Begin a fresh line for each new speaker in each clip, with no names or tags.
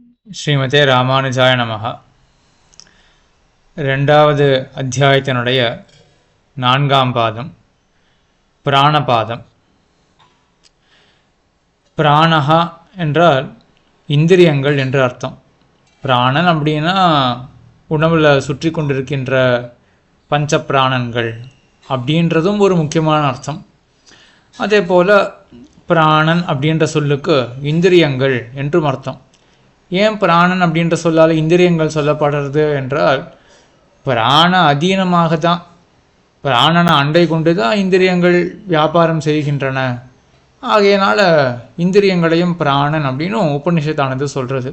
ஸ்ரீமதே ராமானுஜாய நமஹ. ரெண்டாவது அத்தியாயத்தினுடைய 4ஆம் பாதம் பிராணபாதம். பிராணஹா என்றால் இந்திரியங்கள் என்று அர்த்தம். பிராணன் அப்படின்னா உணவில் சுற்றி கொண்டிருக்கின்ற பஞ்ச பிராணன்கள் அப்படின்றதும் ஒரு முக்கியமான அர்த்தம். அதே போல் பிராணன் அப்படின்ற சொல்லுக்கு இந்திரியங்கள் என்றும் அர்த்தம். ஏன் பிராணன் அப்படின்ற சொல்லால் இந்திரியங்கள் சொல்லப்படுறது என்றால், பிராண அதீனமாக தான், பிராணனை அண்டை கொண்டு தான் இந்திரியங்கள் வியாபாரம் செய்கின்றன. ஆகையினால இந்திரியங்களையும் பிராணன் அப்படின்னு உபநிஷத்தானது சொல்கிறது.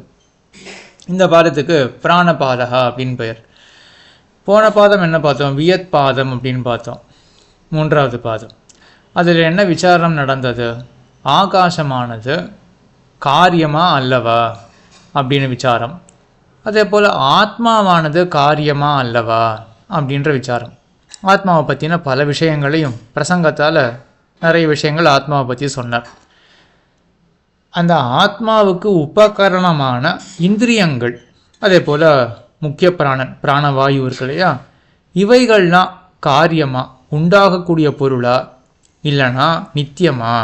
இந்த பாதத்துக்கு பிராணபாதகா அப்படின்னு பெயர். போன பாதம் என்ன பார்த்தோம்? வியத் பாதம் அப்படின்னு பார்த்தோம், 3வது பாதம். அதில் என்ன விசாரணம் நடந்தது? ஆகாசமானது காரியமா அல்லவா அப்படின்னு விசாரம். அதே போல் ஆத்மாவானது காரியமா அல்லவா அப்படின்ற விசாரம். ஆத்மாவை பற்றின பல விஷயங்களையும் பிரசங்கத்தால் நிறைய விஷயங்கள் ஆத்மாவை பற்றி சொன்னார். அந்த ஆத்மாவுக்கு உபகரணமான இந்திரியங்கள், அதே போல் முக்கிய பிராணன், பிராணவாயு இருக்கு இல்லையா, இவைகள்லாம் காரியமா, உண்டாகக்கூடிய பொருளா இல்லைனா நித்தியமா?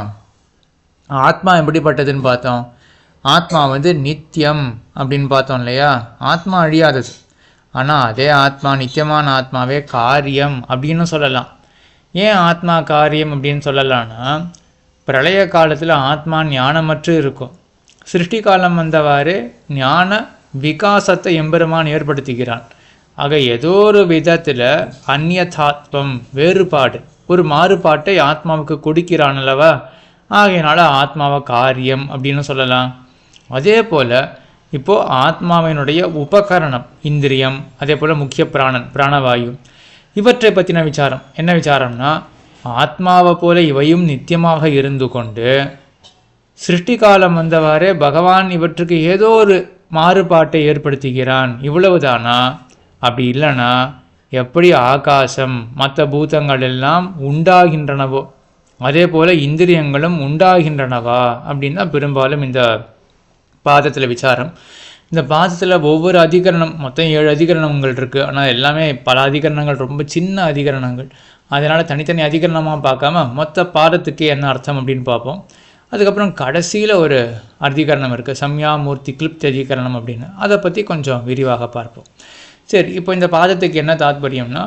ஆத்மா எப்படிப்பட்டதுன்னு பார்த்தோம். ஆத்மா நித்தியம் அப்படின்னு பார்த்தோம் இல்லையா. ஆத்மா அழியாதது. ஆனால் அதே ஆத்மா, நித்தியமான ஆத்மாவே காரியம் அப்படின்னு சொல்லலாம். ஏன் ஆத்மா காரியம் அப்படின்னு சொல்லலாம்னா, பிரளய காலத்தில் ஆத்மா ஞானமற்று இருக்கும். சிருஷ்டி காலம் வந்தவாறு ஞான விகாசத்தை எம்பெருமான் ஏற்படுத்துகிறான். ஆக ஏதோ ஒரு விதத்தில் அந்நியதாத்வம், வேறுபாடு, ஒரு மாறுபாட்டை ஆத்மாவுக்கு கொடுக்கிறான் அல்லவா. ஆகையினால ஆத்மாவை காரியம் அப்படின்னு சொல்லலாம். அதே போல் இப்போது ஆத்மாவினுடைய உபகரணம் இந்திரியம், அதே போல் முக்கிய பிராணன், பிராணவாயு, இவற்றை பற்றின விசாரம். என்ன விசாரம்னா, ஆத்மாவை போல இவையும் நித்தியமாக இருந்து கொண்டு சிருஷ்டி காலம் வந்தவாறே பகவான் இவற்றுக்கு ஏதோ ஒரு மாறுபாட்டை ஏற்படுத்துகிறான், இவ்வளவுதானா? அப்படி இல்லைனா எப்படி ஆகாசம் மற்ற பூதங்கள் எல்லாம் உண்டாகின்றனவோ அதே போல் இந்திரியங்களும் உண்டாகின்றனவா அப்படின்னு தான் பெரும்பாலும் இந்த பாதத்தில் விசாரம். இந்த பாதத்தில் ஒவ்வொரு அதிகரணம், மொத்தம் 7 அதிகரணங்கள் இருக்குது. ஆனால் எல்லாமே பல அதிகரணங்கள், ரொம்ப சின்ன அதிகரணங்கள். அதனால் தனித்தனி அதிகரணமாக பார்க்காம மொத்த பாதத்துக்கு என்ன அர்த்தம் அப்படின்னு பார்ப்போம். அதுக்கப்புறம் கடைசியில் ஒரு அதிகரணம் இருக்குது, சம்யாமூர்த்தி கிளிப்தி அதிகரணம் அப்படின்னு. அதை பற்றி கொஞ்சம் விரிவாக பார்ப்போம். சரி, இப்போ இந்த பாதத்துக்கு என்ன தாத்பரியம்னா,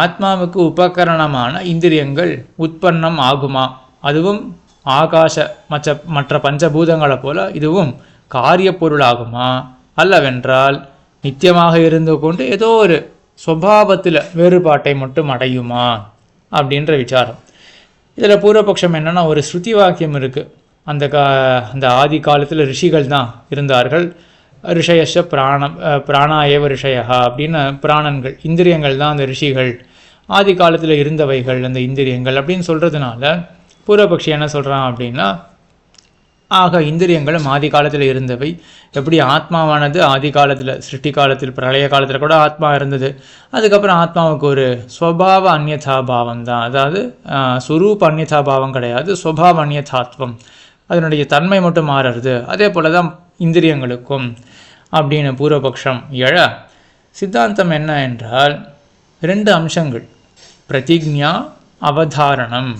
ஆத்மாவுக்கு உபகரணமான இந்திரியங்கள் உற்பன்னம் ஆகுமா? அதுவும் ஆகாச மற்ற பஞ்சபூதங்களை போல இதுவும் காரிய பொருளாகுமா? அல்லவென்றால் நித்தியமாக இருந்து கொண்டு ஏதோ ஒரு சுபாவத்தில் வேறுபாட்டை மட்டும் அடையுமா அப்படின்ற விசாரம். இதில் பூர்வபக்ஷம் என்னென்னா, ஒரு ஸ்ருதி வாக்கியம் இருக்குது. அந்த ஆதி காலத்தில் ரிஷிகள் தான் இருந்தார்கள். ரிஷயஷ பிராணாயவ ரிஷயா அப்படின்னு, பிராணன்கள், இந்திரியங்கள் தான் அந்த ரிஷிகள், ஆதி காலத்தில் இருந்தவைகள் அந்த இந்திரியங்கள் அப்படின்னு சொல்கிறதுனால பூர்வபக்ஷி என்ன சொல்கிறான் அப்படின்னா, ஆக இந்திரியங்களும் ஆதி காலத்தில் இருந்தவை. எப்படி ஆத்மாவானது ஆதி காலத்தில், சிருஷ்டி காலத்தில், பிரளய காலத்தில் கூட ஆத்மா இருந்தது. அதுக்கப்புறம் ஆத்மாவுக்கு ஒரு ஸ்வபாவ அந்நியதா பாவம் தான், அதாவது சுரூப அந்நியதா பாவம் கிடையாது, ஸ்வபாவ அந்நியதாத்வம், அதனுடைய தன்மை மட்டும் மாறுறது. அதே போல் தான் இந்திரியங்களுக்கும் அப்படின்னு பூர்வபக்ஷம் எழ, சித்தாந்தம் என்ன என்றால் 2 அம்சங்கள், பிரதிஜ்ஞா, அவதாரணம்.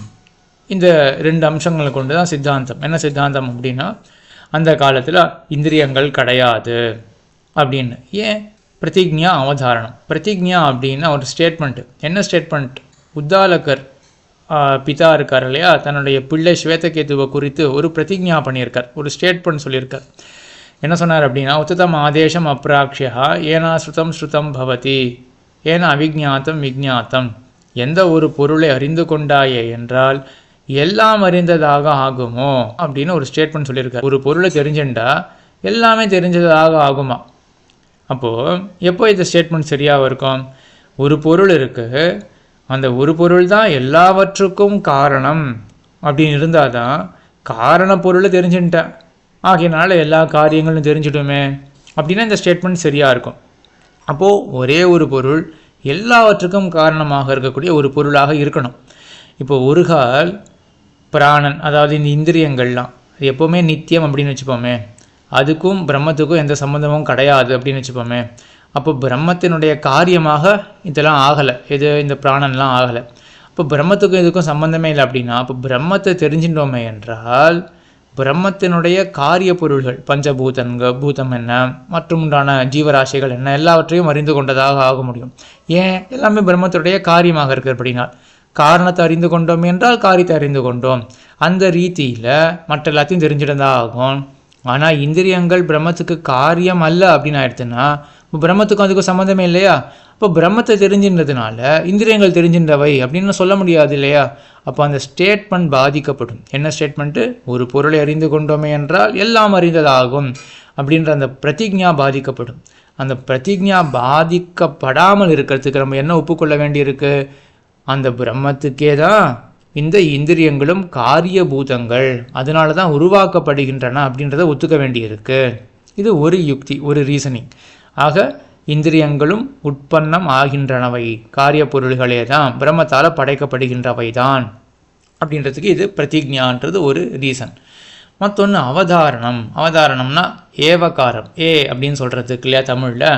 இந்த 2 அம்சங்களை கொண்டு தான் சித்தாந்தம். என்ன சித்தாந்தம் அப்படின்னா, அந்த காலத்தில் இந்திரியங்கள் கிடையாது அப்படின்னு. ஏன்? பிரதிஜ்ஞா, அவதாரணம். பிரதிஜ்ஞா அப்படின்னா ஒரு ஸ்டேட்மெண்ட். என்ன ஸ்டேட்மெண்ட்? உத்தாலகர் பிதா இருக்கார் இல்லையா, தன்னுடைய பிள்ளை ஸ்வேதகேதுவை குறித்து ஒரு பிரதிஜ்ஞா பண்ணியிருக்கார், ஒரு ஸ்டேட்மெண்ட் சொல்லியிருக்கார். என்ன சொன்னார் அப்படின்னா, உத்ததம் ஆதேசம் அப்ராக்ஷியா ஏனா ஸ்ருதம் பவதி ஏன அவிஜாத்தம் விஜாத்தம். எந்த ஒரு பொருளை அறிந்து கொண்டாயே என்றால் எல்லாம் அறிந்ததாக ஆகுமோ அப்படின்னு ஒரு ஸ்டேட்மெண்ட் சொல்லியிருக்கார். ஒரு பொருளை தெரிஞ்சுட்டா எல்லாமே தெரிஞ்சதாக ஆகுமா? அப்போது எப்போ இந்த ஸ்டேட்மெண்ட் சரியாக இருக்கும்? ஒரு பொருள் இருக்குது, அந்த ஒரு பொருள் தான் எல்லாவற்றுக்கும் காரணம் அப்படின்னு இருந்தால் தான் காரண பொருளை தெரிஞ்சுட்டேன், ஆகையினால எல்லா காரியங்களும் தெரிஞ்சிடுமே அப்படின்னா இந்த ஸ்டேட்மெண்ட் சரியாக இருக்கும். அப்போது ஒரே ஒரு பொருள் எல்லாவற்றுக்கும் காரணமாக இருக்கக்கூடிய ஒரு பொருளாக இருக்கணும். இப்போ ஒரு கால் பிராணன், அதாவது இந்த இந்திரியங்கள்லாம் எப்போவுமே நித்தியம் அப்படின்னு வச்சுப்போமே. அதுக்கும் பிரம்மத்துக்கும் எந்த சம்மந்தமும் கிடையாது அப்படின்னு வச்சுப்போமே. அப்போ பிரம்மத்தினுடைய காரியமாக இதெல்லாம் ஆகலை, இந்த பிராணன்லாம் ஆகலை. இப்போ பிரம்மத்துக்கும் இதுக்கும் சம்மந்தமே இல்லை அப்படின்னா அப்போ பிரம்மத்தை தெரிஞ்சிட்டோமே என்றால் பிரம்மத்தினுடைய காரிய பொருள்கள் பூதம் என்ன மற்றும் உண்டான ஜீவராசிகள் என்ன எல்லாவற்றையும் அறிந்து கொண்டதாக ஆக முடியும். ஏன்? எல்லாமே பிரம்மத்தினுடைய காரியமாக இருக்குது அப்படின்னா காரணத்தை அறிந்து கொண்டோம் என்றால் காரியத்தை அறிந்து கொண்டோம். அந்த ரீதியில் மற்ற எல்லாத்தையும் தெரிஞ்சிடதான் ஆகும். ஆனால் இந்திரியங்கள் பிரம்மத்துக்கு காரியம் அல்ல அப்படின்னு ஆயிடுச்சுன்னா இப்போ பிரம்மத்துக்கும் அதுக்கும் சம்மந்தமே இல்லையா? அப்போ பிரம்மத்தை தெரிஞ்சின்றதுனால இந்திரியங்கள் தெரிஞ்சின்றவை அப்படின்னு சொல்ல முடியாது இல்லையா? அப்போ அந்த ஸ்டேட்மெண்ட் பாதிக்கப்படும். என்ன ஸ்டேட்மெண்ட்டு? ஒரு பொருளை அறிந்து கொண்டோமே என்றால் எல்லாம் அறிந்ததாகும் அப்படின்ற அந்த பிரதிஜ்ஞா பாதிக்கப்படும். அந்த பிரதிஜ்ஞா பாதிக்கப்படாமல் இருக்கிறதுக்கு நம்ம என்ன ஒப்புக்கொள்ள வேண்டியிருக்கு? அந்த பிரம்மத்துக்கே தான் இந்த இந்திரியங்களும் காரியபூதங்கள், அதனால தான் உருவாக்கப்படுகின்றன அப்படின்றத ஒத்துக்க வேண்டியிருக்கு. இது ஒரு யுக்தி, ஒரு ரீசனிங். ஆக இந்திரியங்களும் உற்பன்னம் ஆகின்றனவை, காரிய பொருள்களே தான், பிரம்மத்தால் படைக்கப்படுகின்றவை தான் அப்படின்றதுக்கு இது பிரதிஜ்ஞான்றது ஒரு ரீசன். மற்றொன்று அவதாரணம். அவதாரணம்னா ஏவகாரம். அப்படின்னு சொல்கிறதுக்கு இல்லையா தமிழில்?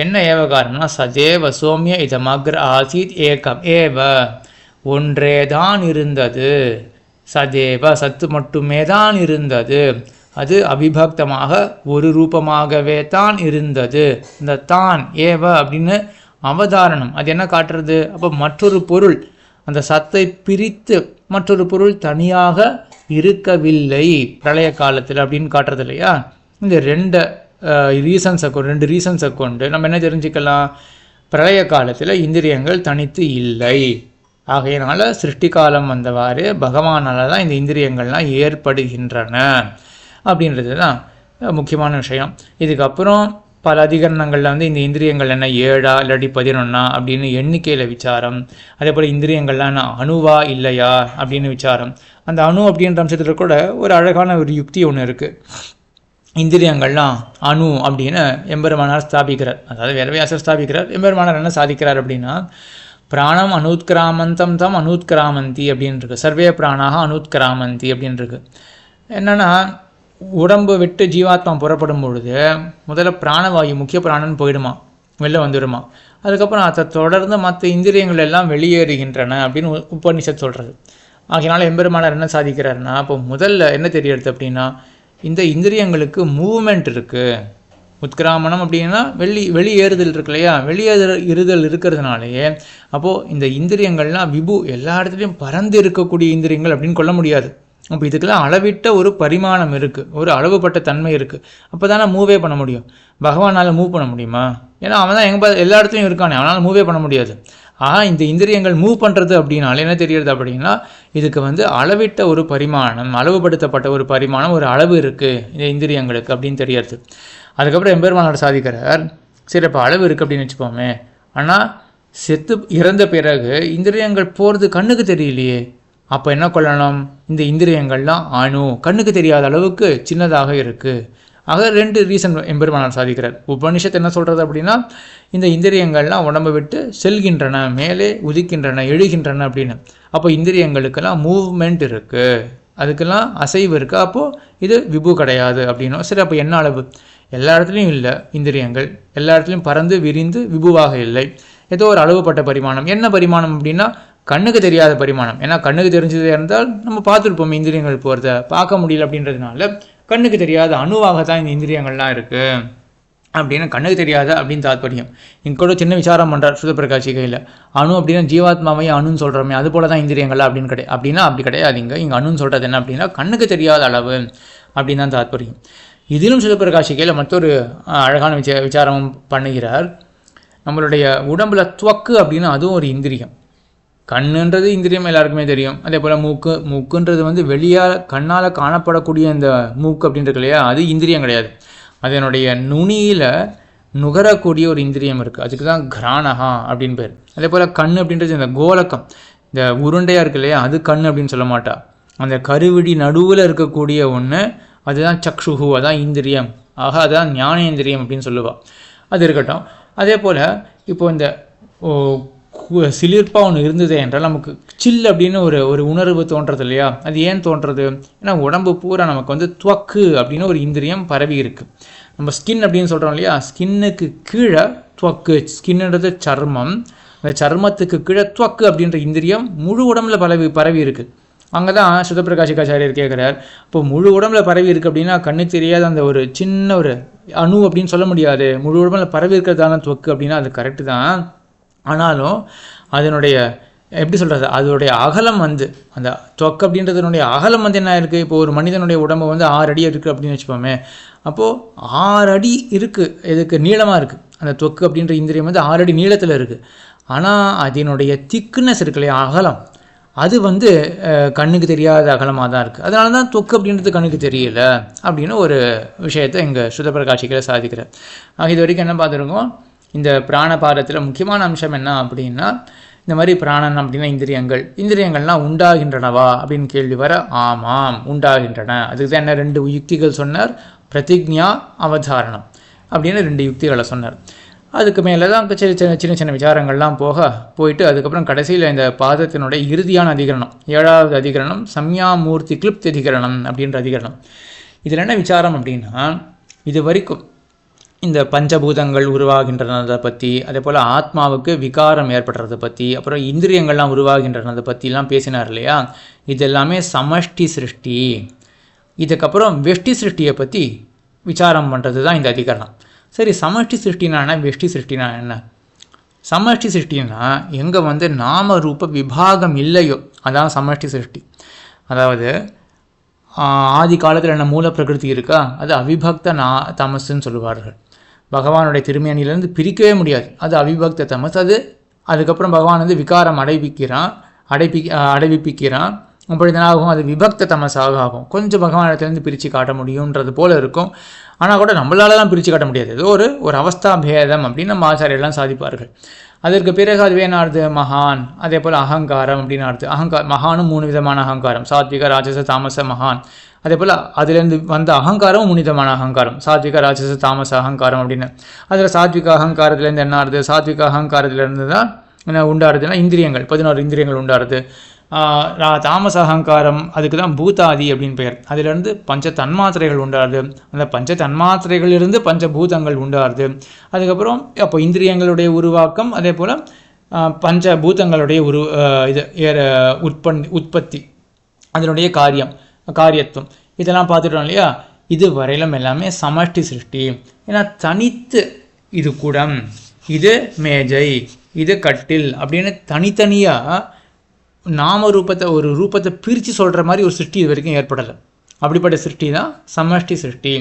என்ன ஏவகாரம்னா சதேவ சோமிய இதமக்ர ஆசீத் ஏகம் ஏவ, ஒன்றே தான் இருந்தது. சதேவ சத்து மட்டுமே தான் இருந்தது. அது அவிபக்தமாக ஒரு ரூபமாகவே தான் இருந்தது. இந்த தான் ஏவ அப்படின்னு அவதாரணம் அது என்ன காட்டுறது? அப்போ மற்றொரு பொருள், அந்த சத்தை பிரித்து மற்றொரு பொருள் தனியாக இருக்கவில்லை பிரளய காலத்தில் அப்படின்னு காட்டுறது இல்லையா? இந்த ரெண்டு ரீசன்ஸை கொண்டு நம்ம என்ன தெரிஞ்சுக்கலாம்? பிரளய காலத்தில் இந்திரியங்கள் தனித்து இல்லை. ஆகையினால சிருஷ்டி காலம் வந்தவாறு பகவானால தான் இந்த இந்திரியங்கள்லாம் ஏற்படுகின்றன அப்படின்றது தான் முக்கியமான விஷயம். இதுக்கப்புறம் பல அதிகரணங்களில் வந்து இந்த இந்திரியங்கள் என்ன 7 இல்லாட்டி 11 அப்படின்னு எண்ணிக்கையில் விசாரம். அதே போல் இந்திரியங்கள்லாம் என்ன அணுவா இல்லையா அப்படின்னு விசாரம். அந்த அணு அப்படின்ற அம்சத்தில் கூட ஒரு அழகான ஒரு யுக்தி ஒன்று இருக்குது. இந்திரியங்கள்லாம் அணு அப்படின்னு எம்பெருமானார் ஸ்தாபிக்கிறார். அதாவது வேதவியாசர் ஸ்தாபிக்கிறார். எம்பெருமானார் என்ன சாதிக்கிறார் அப்படின்னா பிராணம் அனூத்கிராமந்தம் தம் அனூத்கிராமந்தி அப்படின்னு இருக்கு. சர்வே பிராணாக அனூத்கிராமந்தி அப்படின்னு இருக்கு. என்னன்னா உடம்பு விட்டு ஜீவாத்மா புறப்படும் பொழுது முதல்ல பிராணவாயு முக்கிய பிராணன் போயிடுமா, வெளில வந்துடுமா. அதுக்கப்புறம் அதை தொடர்ந்து மற்ற இந்திரியங்கள் எல்லாம் வெளியேறுகின்றன அப்படின்னு உபநிஷத் சொல்கிறது. ஆகையினால எம்பெருமானார் என்ன சாதிக்கிறாருன்னா இப்போ முதல்ல என்ன தெரியறது அப்படின்னா இந்த இந்திரியங்களுக்கு மூவ்மெண்ட் இருக்குது. உத்கிராமணம் அப்படின்னா வெளியேறுதல் இருக்கு இல்லையா? வெளியேறுதல் இருக்கிறதுனாலேயே அப்போது இந்த இந்திரியங்கள்லாம் விபு எல்லா இடத்துலையும் பறந்து இருக்கக்கூடிய இந்திரியங்கள் அப்படின்னு கொள்ள முடியாது. அப்போ இதுக்கெல்லாம் அளவிட்ட ஒரு பரிமாணம் இருக்குது, ஒரு அளவுப்பட்ட தன்மை இருக்குது. அப்போ தானே மூவே பண்ண முடியும். பகவானால் மூவ் பண்ண முடியுமா? ஏன்னா அவன் தான் எல்லா இடத்துலையும் இருக்கானே, அவனால் மூவே பண்ண முடியாது. இந்த இந்திரியங்கள் மூவ் பண்ணுறது அப்படின்னால என்ன தெரியுது அப்படின்னா இதுக்கு வந்து அளவிட்ட ஒரு பரிமாணம், அளவுபடுத்தப்பட்ட ஒரு பரிமாணம், ஒரு அளவு இருக்குது இந்த இந்திரியங்களுக்கு அப்படின்னு தெரியறது. அதுக்கப்புறம் எம்பெருமானார் சாதிக்கிறார், சரி இப்போ அளவு இருக்குது அப்படின்னு வச்சுப்போமே, ஆனால் இறந்த பிறகு இந்திரியங்கள் போகிறது கண்ணுக்கு தெரியலையே. அப்போ என்ன கொள்ளணும்? இந்த இந்திரியங்கள்லாம் அணு, கண்ணுக்கு தெரியாத அளவுக்கு சின்னதாக இருக்குது. ஆக 2 ரீசன் எம்பெருமானார் சாதிக்கிறார். உபனிஷத்து என்ன சொல்கிறது அப்படின்னா இந்த இந்திரியங்கள்லாம் உடம்பை விட்டு செல்கின்றன, மேலே உதிக்கின்றன, எழுகின்றன அப்படின்னு. அப்போ இந்திரியங்களுக்கெல்லாம் மூவ்மெண்ட் இருக்குது, அதுக்கெல்லாம் அசைவு இருக்குது. அப்போது இது விபு கிடையாது அப்படின்னும். சரி அப்போ என்ன அளவு? எல்லா இடத்துலையும் இல்லை இந்திரியங்கள், எல்லா இடத்துலையும் பறந்து விரிந்து விபுவாக இல்லை. ஏதோ ஒரு அளவுப்பட்ட பரிமாணம். என்ன பரிமாணம் அப்படின்னா கண்ணுக்கு தெரியாத பரிமாணம். ஏன்னா கண்ணுக்கு தெரிஞ்சது இருந்தால் நம்ம பார்த்துருப்போம், இந்திரியங்கள் போகிறத பார்க்க முடியல அப்படின்றதுனால கண்ணுக்கு தெரியாத அணுவாக தான் இந்த இந்திரியங்கள்லாம் இருக்குது அப்படின்னு கண்ணுக்கு தெரியாத அப்படின்னு தாத்பரியம். இங்கே கூட சின்ன விசாரம் பண்ணுறார் சுதப்பிரகாசிகையில். அணு அப்படின்னா ஜீவாத்மாவையும் அணுன்னு சொல்கிறோமே, அது போல தான் இந்திரியங்கள்லாம் அப்படின்னு அப்படின்னா அப்படி கிடையாதுங்க. இங்கே அணுன்னு சொல்கிறது என்ன அப்படின்னா கண்ணுக்கு தெரியாத அளவு அப்படின்னு தான் தாத்பரியம். இதிலும் சுதப்பிரகாசிகையில் மற்றொரு அழகான விசாரமும் பண்ணுகிறார். நம்மளுடைய உடம்புல துவக்கு அப்படின்னா அதுவும் ஒரு இந்திரியம். கண்ணுன்றது இந்திரியம் எல்லாருக்குமே தெரியும். அதே போல் மூக்குன்றது வந்து கண்ணால் காணப்படக்கூடிய இந்த மூக்கு அப்படின்றது இல்லையா, அது இந்திரியம் கிடையாது. அதனுடைய நுனியில் நுகரக்கூடிய ஒரு இந்திரியம் இருக்குது, அதுக்கு தான் கிராணகா அப்படின்னு பேர். அதே போல் கண் அப்படின்றது இந்த கோலக்கம், இந்த உருண்டையாக இருக்கு இல்லையா, அது கண் அப்படின்னு சொல்ல மாட்டா. அந்த கருவிடி நடுவில் இருக்கக்கூடிய ஒன்று அதுதான் சக்ஷுகு, அதான் இந்திரியம். ஆக அதுதான் ஞானேந்திரியம் அப்படின்னு சொல்லுவாள். அது இருக்கட்டும். அதே போல் இப்போ இந்த சிலிர்ப்பாக ஒன்று இருந்தது என்றால் நமக்கு சில் அப்படின்னு ஒரு உணர்வு தோன்றது இல்லையா? அது ஏன் தோன்றது? ஏன்னா உடம்பு பூரா நமக்கு வந்து துவக்கு அப்படின்னு ஒரு இந்திரியம் பரவி இருக்குது. நம்ம ஸ்கின் அப்படின்னு சொல்கிறோம் இல்லையா? ஸ்கின்னுக்கு கீழே துவக்கு, ஸ்கின்னுன்றது சர்மம், அந்த சர்மத்துக்கு கீழே துவக்கு அப்படின்ற இந்திரியம் முழு உடம்புல பரவி இருக்குது. அங்கே தான் சுதப்பிரகாஷிகாச்சாரியர் கேட்குறார், இப்போ முழு உடம்புல பரவி இருக்குது அப்படின்னா கண்ணு தெரியாத அந்த ஒரு சின்ன ஒரு அணு அப்படின்னு சொல்ல முடியாது. முழு உடம்புல பரவி இருக்கிறதான துவக்கு அப்படின்னா அது கரெக்டு தான். ஆனாலும் அதனுடைய எப்படி சொல்கிறது, அதனுடைய அகலம் வந்து அந்த தொக்கு அப்படின்றதுனுடைய அகலம் வந்து என்ன இருக்குது? இப்போ ஒரு மனிதனுடைய உடம்பு வந்து 6 அடி இருக்குது அப்படின்னு வச்சுப்போமே. அப்போது 6 அடி இருக்குது, இதுக்கு நீளமாக இருக்குது. அந்த தொக்கு அப்படின்ற இந்திரியம் வந்து 6 அடி நீளத்தில் இருக்குது. ஆனால் அதனுடைய திக்னஸ் இருக்கு இல்லையா, அகலம், அது வந்து கண்ணுக்கு தெரியாத அகலமாக தான் இருக்குது. அதனால தான் தொக்கு அப்படின்றது கண்ணுக்கு தெரியல அப்படின்னு ஒரு விஷயத்தை இங்கே சுதப்பிரகாஷிகளை சாதிக்கிறார். இது வரைக்கும் என்ன பார்த்துருக்கோம்? இந்த பிராணபாதத்தில் முக்கியமான அம்சம் என்ன அப்படின்னா, இந்த மாதிரி பிராணன் அப்படின்னா இந்திரியங்கள்லாம் உண்டாகின்றனவா அப்படின்னு கேள்வி வர, ஆமாம் உண்டாகின்றன. அதுக்கு தான் என்ன 2 யுக்திகள் சொன்னார், பிரதிஜ்ஞா அவதாரணம் அப்படின்னு 2 யுக்திகளை சொன்னார். அதுக்கு மேலே தான் சின்ன சின்ன விசாரங்கள்லாம் போயிட்டு அதுக்கப்புறம் கடைசியில் இந்த பாதத்தினுடைய இறுதியான அதிகரணம் 7வது அதிகரணம் சம்யாமூர்த்தி கிளிப்த் அதிகரணம் அப்படின்ற அதிகரணம். இதில் என்ன விசாரம் அப்படின்னா, இது வரைக்கும் இந்த பஞ்சபூதங்கள் உருவாகின்றனதை பற்றி, அதே போல் ஆத்மாவுக்கு விகாரம் ஏற்படுறதை பற்றி, அப்புறம் இந்திரியங்கள்லாம் உருவாகின்றனதை பற்றிலாம் பேசினார் இல்லையா? இது எல்லாமே சமஷ்டி சிருஷ்டி. இதுக்கப்புறம் வெஷ்டி சிருஷ்டியை பற்றி விசாரம் பண்ணுறது தான் இந்த அதிகரணம். சரி, சமஷ்டி சிருஷ்டினா என்ன, வெஷ்டி சிருஷ்டினா என்ன? சமஷ்டி சிருஷ்டினா எங்கே வந்து நாம ரூப விபாகம் இல்லையோ அதான் சமஷ்டி சிருஷ்டி. அதாவது ஆதி காலத்தில் என்ன மூல பிரகிருதி இருக்கா, அது அவிபக்த தமசுன்னு சொல்லுவார்கள். பகவானுடைய திருமேனிலேருந்து பிரிக்கவே முடியாது, அது அவிபக்த தமஸ். அதுக்கப்புறம் பகவான் வந்து விகாரம் அடைவிப்பிக்கிறான். அப்பொழுது ஆகும், அது விபக்த தமசாக ஆகும். கொஞ்சம் பகவானிடத்துலேருந்து பிரித்து காட்ட முடியுன்றது போல் இருக்கும். ஆனால் கூட நம்மளாலலாம் பிரித்து காட்ட முடியாது. ஏதோ ஒரு அவஸ்தா பேதம் அப்படின்னு நம்ம ஆச்சாரியெல்லாம் சாதிப்பார்கள். அதற்கு பிறகு அதுவே என்ன ஆறுது, மகான், அதே போல் அகங்காரம் அப்படின்னு ஆறுது. மகானும் 3 விதமான அகங்காரம், சாத்விக ராஜச தாமச மகான். அதே போல் அதுலேருந்து வந்த அகங்காரமும் 3 விதமான அகங்காரம், சாத்விக ராஜச தாமச அகங்காரம் அப்படின்னு. அதில் சாத்விக அகங்காரத்துலேருந்து என்ன ஆறுது, சாத்விக அகங்காரத்துலேருந்து தான் என்ன உண்டாடுதுன்னா இந்திரியங்கள், 11 இந்திரியங்கள் உண்டாடுது. தாமச அகங்காரம், அதுக்கு தான் பூதாதி அப்படின்னு பெயர். அதிலிருந்து பஞ்ச தன்மாத்திரைகள் உண்டாருது. அந்த பஞ்ச தன்மாத்திரைகளிலிருந்து பஞ்சபூதங்கள் உண்டாருது. அதுக்கப்புறம் அப்போ இந்திரியங்களுடைய உருவாக்கம், அதே போல் பஞ்சபூதங்களுடைய உற்பத்தி, அதனுடைய காரியத்துவம், இதெல்லாம் பார்த்துட்டோம் இல்லையா? இது வரையிலும் எல்லாமே சமஷ்டி சிருஷ்டி. ஏன்னா தனித்து இது குடம், இது மேஜை, இது கட்டில் அப்படின்னு தனித்தனியாக நாம ரூபத்தை பிரித்து சொல்கிற மாதிரி ஒரு சிருஷ்டி இது வரைக்கும் ஏற்படலை. அப்படிப்பட்ட சிருஷ்டி தான் சமஷ்டி சிருஷ்டி.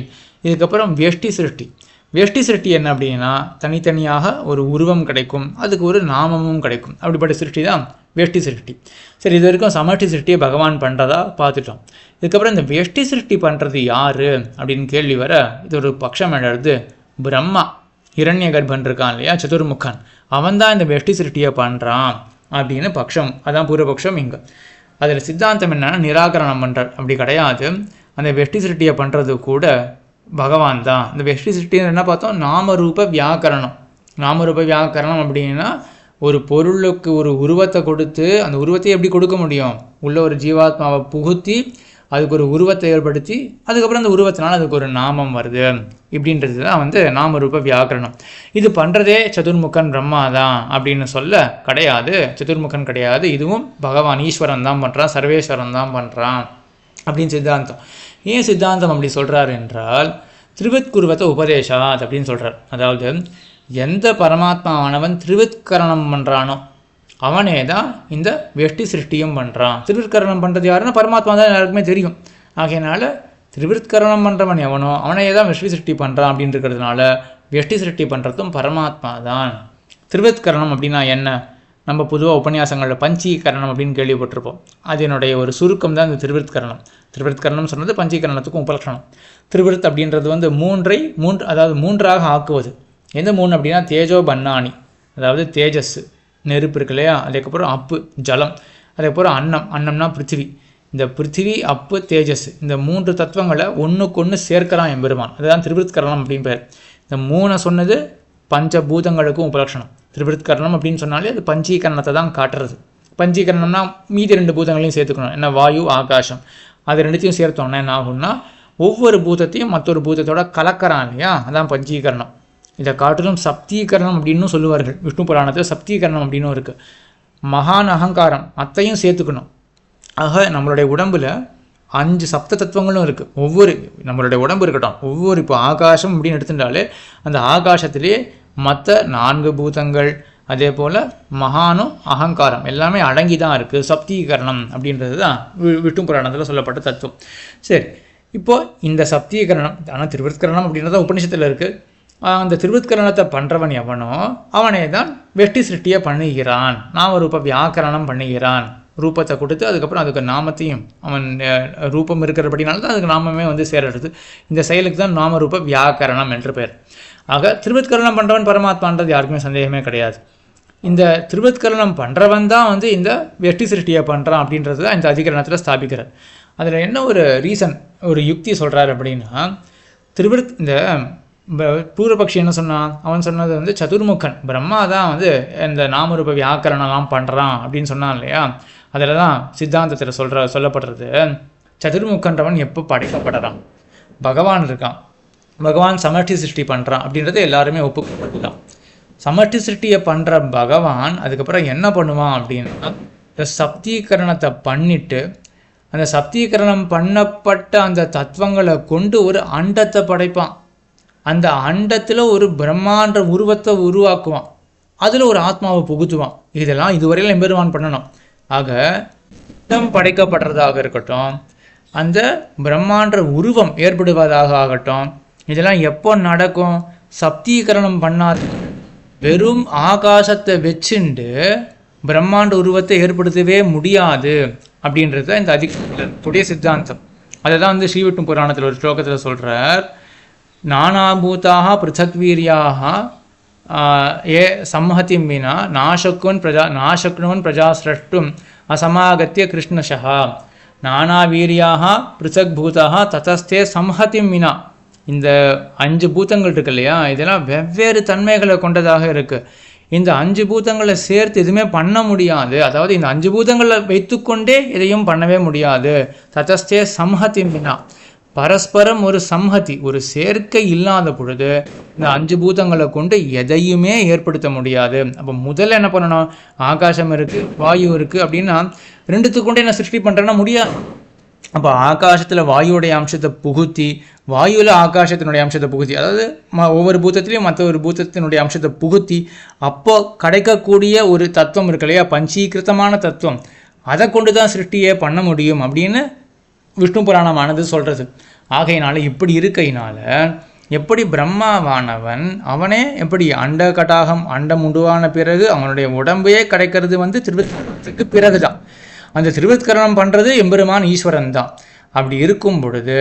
இதுக்கப்புறம் வெஷ்டி சிருஷ்டி. வெஷ்டி சிருஷ்டி என்ன அப்படின்னா, தனித்தனியாக ஒரு உருவம் கிடைக்கும், அதுக்கு ஒரு நாமமும் கிடைக்கும். அப்படிப்பட்ட சிருஷ்டி தான் வெஷ்டி சிருஷ்டி. சரி, இது வரைக்கும் சமஷ்டி சிருஷ்டியை பகவான் பண்ணுறதா பார்த்துட்டோம். இதுக்கப்புறம் இந்த வெஷ்டி சிருஷ்டி பண்ணுறது யார் அப்படின்னு கேள்வி வர, இது ஒரு பட்சம் எழுது. பிரம்மா இரண்ய கர்ப்பன் இருக்கான் இல்லையா, சதுர்முகன், அவன் தான் இந்த வெஷ்டி சிருஷ்டியை பண்ணுறான் அப்படின்னு பட்சம். அதான் பூர்வபக்ஷம். இங்கே அதில் சித்தாந்தம் என்னன்னா, நிராகரணம் பண்ணுறார். அப்படி கிடையாது, அந்த வெஷ்டி சிருஷ்டியை பண்ணுறது கூட பகவான் தான். இந்த வெஷ்டி சிருஷ்டி என்ன பார்த்தோம், நாமரூப வியாக்கரணம் அப்படின்னா ஒரு பொருளுக்கு ஒரு உருவத்தை கொடுத்து, அந்த உருவத்தை எப்படி கொடுக்க முடியும், உள்ள ஒரு ஜீவாத்மாவை புகுத்தி அதுக்கு ஒரு உருவத்தை ஏற்படுத்தி அதுக்கப்புறம் அந்த உருவத்தினால அதுக்கு ஒரு நாமம் வருது. இப்படின்றது தான் வந்து நாமரூப வியாக்கரணம். இது பண்ணுறதே சதுர்முகன் பிரம்மா தான் அப்படின்னு சொல்ல கிடையாது, சதுர்முகன் கிடையாது, இதுவும் பகவான் ஈஸ்வரன் தான் பண்ணுறான், சர்வேஸ்வரன் தான் பண்ணுறான் அப்படின்னு சித்தாந்தம். ஏன் சித்தாந்தம் அப்படி சொல்கிறார் என்றால், திரிவித்குருவத்தை உபதேசாத் அப்படின்னு சொல்கிறார். அதாவது எந்த பரமாத்மாவானவன் திரிவித்கரணம் பண்ணுறானோ அவனே தான் இந்த வெஷ்டி சிருஷ்டியும் பண்ணுறான். திருவிற்கரணம் பண்ணுறது யாருன்னா பரமாத்மா தான் எல்லாருக்குமே தெரியும். ஆகையினால திருவிற்கரணம் பண்ணுறவன் எவனோ அவனையே தான் வெஷ்டி சிருஷ்டி பண்ணுறான் அப்படின்னு இருக்கிறதுனால வெஷ்டி சிருஷ்டி பண்ணுறதும் பரமாத்மா தான். திருவிற்கரணம் அப்படின்னா என்ன, நம்ம பொதுவாக உபன்யாசங்களில் பஞ்சீகரணம் அப்படின்னு கேள்விப்பட்டிருப்போம். அதனுடைய ஒரு சுருக்கம் தான் இந்த திருவிற்கரணம். திருவிற்கரணம் சொன்னது பஞ்சீகரணத்துக்கும் உபலட்சணம். திருவிருத் அப்படின்றது வந்து அதாவது மூன்றாக ஆக்குவது. எந்த 3 அப்படின்னா தேஜோ பன்னானி, அதாவது தேஜஸ் நெருப்பு இருக்கு இல்லையா, அதுக்கப்புறம் அப்பு ஜலம், அதுக்கப்புறம் அன்னம்னா பிருத்திவி. இந்த பிருத்திவி, அப்பு, தேஜஸ், இந்த 3 தத்துவங்களை ஒன்றுக்கு சேர்க்கலாம் எம்பெருமான். அதுதான் திருவிற்கரணம் அப்படின்னு பேர். இந்த 3 சொன்னது பஞ்சபூதங்களுக்கும் உபலட்சணம். திரிவிருத்கரணம் அப்படின்னு சொன்னாலே அது பஞ்சீகரணத்தை தான் காட்டுறது. பஞ்சீகரணம்னா மீதி 2 பூதங்களையும் சேர்த்துக்கணும். என்ன, வாயு ஆகாசம், அது ரெண்டுத்தையும் சேர்த்தோம்னா என்ன ஆகும்னா ஒவ்வொரு பூதத்தையும் மற்றொரு பூதத்தோட கலக்கிறான் இல்லையா, அதான் பஞ்சீகரணம். இதை காட்டிலும் சப்தீகரணம் அப்படின்னு சொல்லுவார்கள். விஷ்ணு புராணத்தில் சப்தீகரணம் அப்படின்னு இருக்குது. மகான் அகங்காரம் அத்தையும் சேர்த்துக்கணும். ஆக நம்மளுடைய உடம்புல 5 சப்த தத்துவங்களும் இருக்குது. ஒவ்வொரு நம்மளுடைய உடம்பு இருக்கட்டும், ஒவ்வொரு இப்போ ஆகாசம் அப்படின்னு எடுத்துட்டாலே அந்த ஆகாசத்திலேயே மற்ற 4 பூதங்கள் அதே போல் மகானும் அகங்காரம் எல்லாமே அடங்கி தான் இருக்குது. சப்தீகரணம் அப்படின்றது தான் விஷ்ணு புராணத்தில் சொல்லப்பட்ட தத்துவம். சரி, இப்போது இந்த சப்தீகரணம் ஆனால் திருவிருத்கரணம் அப்படின்றத உபநிஷத்தில் இருக்குது. அந்த திருவிருத்கரணத்தை பண்ணுறவன் எவனோ அவனே தான் வெஷ்டி சிருஷ்டியை பண்ணுகிறான், நாமரூப வியாக்கரணம் பண்ணுகிறான். ரூபத்தை கொடுத்து அதுக்கப்புறம் அதுக்கு நாமத்தையும் அவன் ரூபம் இருக்கிறபடினால தான் அதுக்கு நாமமே வந்து சேரடுது. இந்த செயலுக்கு தான் நாமரூப வியாக்கரணம் என்று பெயர். ஆக திருவிருத்கரணம் பண்ணுறவன் பரமாத்மான்றது யாருக்குமே சந்தேகமே கிடையாது. இந்த திருவிருத்கரணம் பண்ணுறவன் தான் வந்து இந்த வெஷ்டி சிருஷ்டியை பண்ணுறான் அப்படின்றது தான் இந்த அதிகரணத்தில் ஸ்தாபிக்கிறார். அதில் என்ன ஒரு ரீசன், ஒரு யுக்தி சொல்கிறார் அப்படின்னா, இந்த பூர்வபக்ஷி என்ன சொன்னான், அவன் சொன்னது வந்து சதுர்முகன் பிரம்மா தான் வந்து இந்த நாமரூப வியாக்கரணம்லாம் பண்ணுறான் அப்படின்னு சொன்னான் இல்லையா. அதில் தான் சித்தாந்தத்தில் சொல்லப்படுறது சதுர்முகன்றவன் எப்போ படைக்கப்படுறான், பகவான் இருக்கான், பகவான் சமஷ்டி சிருஷ்டி பண்ணுறான் அப்படின்றத எல்லாருமே ஒப்புக்கொள்ளலாம். சமஷ்டி சிருஷ்டியை பண்ணுற பகவான் அதுக்கப்புறம் என்ன பண்ணுவான் அப்படின்னா இந்த சப்தீகரணத்தை பண்ணிட்டு அந்த சப்தீகரணம் பண்ணப்பட்ட அந்த தத்துவங்களை கொண்டு ஒரு அண்டத்தை படைப்பான். அந்த அண்டத்தில் ஒரு பிரம்மாண்ட உருவத்தை உருவாக்குவான், அதில் ஒரு ஆத்மாவை புகுத்துவான். இதெல்லாம் இதுவரையில் எம்பெருமான் பண்ணணும். ஆக அண்டம் படைக்கப்படுறதாக இருக்கட்டும், அந்த பிரம்மாண்ட உருவம் ஏற்படுவதாக ஆகட்டும், இதெல்லாம் எப்போ நடக்கும், சப்தீகரணம் பண்ணாது வெறும் ஆகாசத்தை வச்சுண்டு பிரம்மாண்ட உருவத்தை ஏற்படுத்தவே முடியாது அப்படின்றது இந்த அதிகத்துடைய சித்தாந்தம். அதை தான் வந்து ஸ்ரீவிஷ்ணு புராணத்தில் ஒரு ஸ்லோகத்தில் சொல்கிறார், நானாபூதாக பிருத்தக்வீரியாக ஏ சம்மஹதிம் வினா நாசக்னுவன் பிரஜா சிரஷ்டும் அசமாகத்திய கிருஷ்ணஷா நானாவீரியாக பிருத்தக்பூதாக ததஸ்தே சம்ஹதிம் வினா. இந்த 5 பூதங்கள் இருக்கு இல்லையா, இதெல்லாம் வெவ்வேறு தன்மைகளை கொண்டதாக இருக்குது. இந்த 5 பூதங்களை சேர்த்து எதுவுமே பண்ண முடியாது. அதாவது இந்த 5 பூதங்களை வைத்துக்கொண்டே எதையும் பண்ணவே முடியாது. ததஸ்தே சம்ஹதிம் வினா, பரஸ்பரம் ஒரு சம்ஹதி, ஒரு சேர்க்கை இல்லாத பொழுது இந்த 5 பூதங்களை கொண்டு எதையுமே ஏற்படுத்த முடியாது. அப்போ முதல்ல என்ன பண்ணணும், ஆகாசம் இருக்குது, வாயு இருக்குது அப்படின்னா ரெண்டுத்துக்கு கொண்டே என்ன சிருஷ்டி பண்ணுறேன்னா முடியாது. அப்போ ஆகாசத்தில் வாயுடைய அம்சத்தை புகுத்தி, வாயுவில் ஆகாசத்தினுடைய அம்சத்தை புகுத்தி, அதாவது ஒவ்வொரு பூத்தத்திலையும் மற்ற ஒரு பூத்தத்தினுடைய அம்சத்தை புகுத்தி அப்போ கிடைக்கக்கூடிய ஒரு தத்துவம் இருக்கு இல்லையா, பஞ்சீகிருத்தமான தத்துவம், அதை கொண்டு தான் சிருஷ்டியே பண்ண முடியும் அப்படின்னு விஷ்ணு புராணமானது சொல்கிறது. ஆகையினால இப்படி இருக்கையினால எப்படி பிரம்மாவானவன் அவனே எப்படி அண்ட கட்டாகம் அண்டம் உண்டுவான பிறகு அவனுடைய உடம்பையே கிடைக்கிறது வந்து திருவிருத்கரணத்துக்கு பிறகு தான். அந்த திருவிருத்கரணம் பண்ணுறது எம்பெருமான் ஈஸ்வரன் தான். அப்படி இருக்கும் பொழுது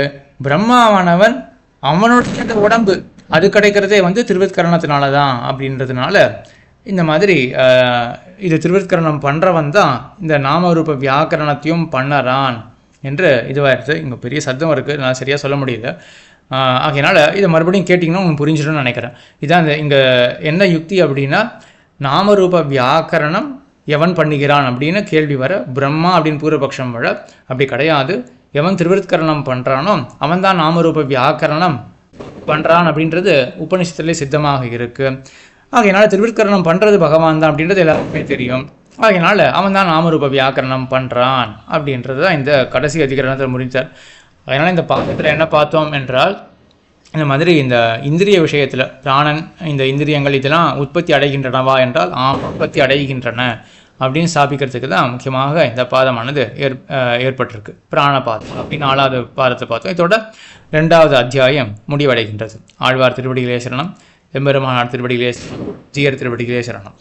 பிரம்மாவானவன் அவனுடைய அந்த உடம்பு அது கிடைக்கிறதே வந்து திருவிருத்கரணத்தினால தான். அப்படின்றதுனால இந்த மாதிரி இது திருவிருத்கரணம் பண்ணுறவன் தான் இந்த நாமரூப வியாக்கரணத்தையும் பண்ணறான் என்று இதுவாகிடுது. இங்கே பெரிய சத்தம் இருக்குது, நான் சரியாக சொல்ல முடியல. ஆகையினால இதை மறுபடியும் கேட்டிங்கன்னா உங்களுக்கு புரிஞ்சிடும்னு நினைக்கிறேன். இதான் இங்கே என்ன யுக்தி அப்படின்னா, நாமரூப வியாக்கரணம் எவன் பண்ணுகிறான் அப்படின்னு கேள்வி வர பிரம்மா அப்படின்னு பூர்வபக்ஷம் வர அப்படி கிடையாது. எவன் திருவிருத்கரணம் பண்ணுறானோ அவன் தான் நாமரூப வியாக்கரணம் பண்ணுறான் அப்படின்றது உபனிஷத்துலேயே சித்தமாக இருக்குது. ஆகையினால திருவிருத்கரணம் பண்ணுறது பகவான் தான் அப்படின்றது எல்லாருக்குமே தெரியும். ஆகையினால அவன் தான் நாமரூப வியாக்கரணம் பண்ணுறான் அப்படின்றது தான் இந்த கடைசி அதிகரணத்தில் முடித்தார். அதனால் இந்த பாகத்தில் என்ன பார்த்தோம் என்றால், இந்த மாதிரி இந்த இந்திரிய விஷயத்தில் பிராணன் இந்த இந்திரியங்கள் இதெல்லாம் உற்பத்தி அடைகின்றனவா என்றால் உற்பத்தி அடைகின்றன அப்படின்னு ஸ்தாபிக்கிறதுக்கு தான் முக்கியமாக இந்த பாதமானது ஏற்பட்டிருக்கு. பிராணபாதம் அப்படின்னு 4வது பாதத்தை பார்த்தோம். இதோட 2வது அத்தியாயம் முடிவடைகின்றது. ஆழ்வார் திருவடிகளே சரணம், எம்பெருமானார் திருவடிகளே சரணம், ஜீயர் திருவடிகளே சரணம்.